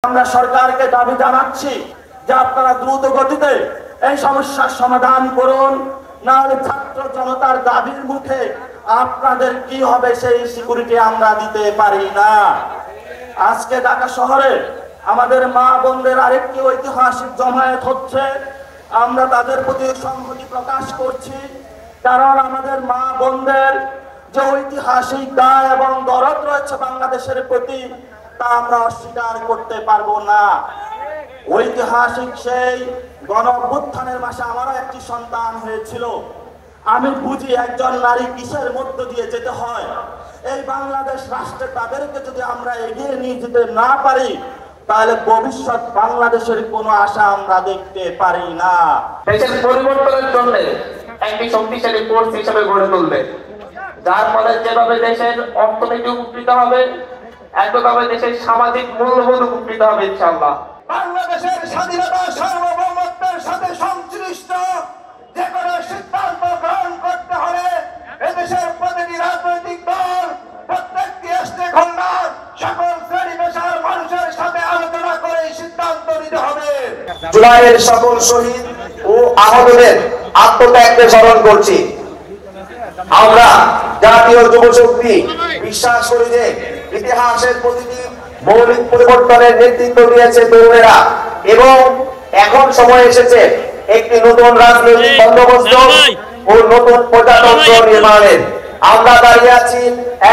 আমরা সরকারকে দাবি জানাচ্ছি যে আপনারা দ্রুত গতিতে এই সমস্যার সমাধান করুন, না হলে ছাত্র জনতার দাবির মুখে আপনাদের কি হবে সেই সিকিউরিটি আমরা দিতে পারি না। আজকে ঢাকা শহরে আমাদের মা বোনদের আরেকটি ঐতিহাসিক জমায়েত হচ্ছে। আমরা তাদের প্রতি সংহতি প্রকাশ করছি, কারণ আমাদের মা বোনদের যে ঐতিহাসিক দায় এবং দরদ রয়েছে বাংলাদেশের প্রতি, তা আমরা অস্বীকার করতে পারবো না। ঐতিহাসিক সেই গণ অভ্যুত্থানের মাসে আমারও একটি সন্তান হয়েছিল। আমি বুঝি একজন নারী কিসের মধ্য দিয়ে যেতে হয়। এই বাংলাদেশ রাষ্ট্রে তাদেরকে যদি আমরা এগিয়ে নিয়ে যেতে না পারি, তাহলে ভবিষ্যৎ বাংলাদেশের কোনো আশা আমরা দেখতে পারি না। দেশের পরিবর্তনের জন্য একটি শক্তিশালী ফোর্স হিসেবে গড়ে তুলবে, যার ফলে যেভাবে দেশের অর্থনীতি উপকৃত হবে, একইভাবে দেশের সামাজিক মূল্যবোধ উপকৃত হবে ইনশাআল্লাহ। বাংলাদেশের স্বাধীনতা সার্বভৌমত্বের সাথে সংশ্লিষ্ট যে কোনো সিদ্ধান্ত গ্রহণ করতে হলে এদেশের প্রতিটি রাজনৈতিক দল, প্রত্যেকটি স্টেক হোল্ডার, সকল শ্রেণী পেশার মানুষের সাথে আলোচনা করে সিদ্ধান্ত নিতে হবে। জুলাইয়ের সকল শহীদ ও আহতদের আত্মত্যাগকে স্মরণ করছি। আমরা জাতীয় যুব শক্তি বিশ্বাস করি যে ইতিহাসের প্রতিটি মৌলিক পরিবর্তনের নেতৃত্ব দিয়েছে তরুণেরা, এবং এখন সময় এসেছে একটি নতুন রাজনৈতিক বন্দোবস্ত ও নতুন প্রজাতন্ত্র নির্মাণের। আমরা দাঁড়িয়ে আছি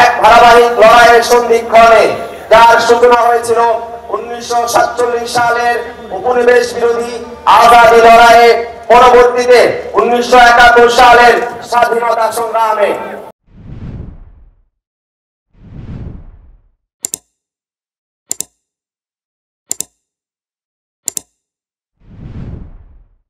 এক ধারাবাহিক লড়াইয়ের সন্ধিক্ষণে, যার সূচনা হয়েছিল 1947 সালের উপনিবেশ বিরোধী আজাদী লড়াইয়ে, পরবর্তীতে 1971 সালের স্বাধীনতা সংগ্রামে।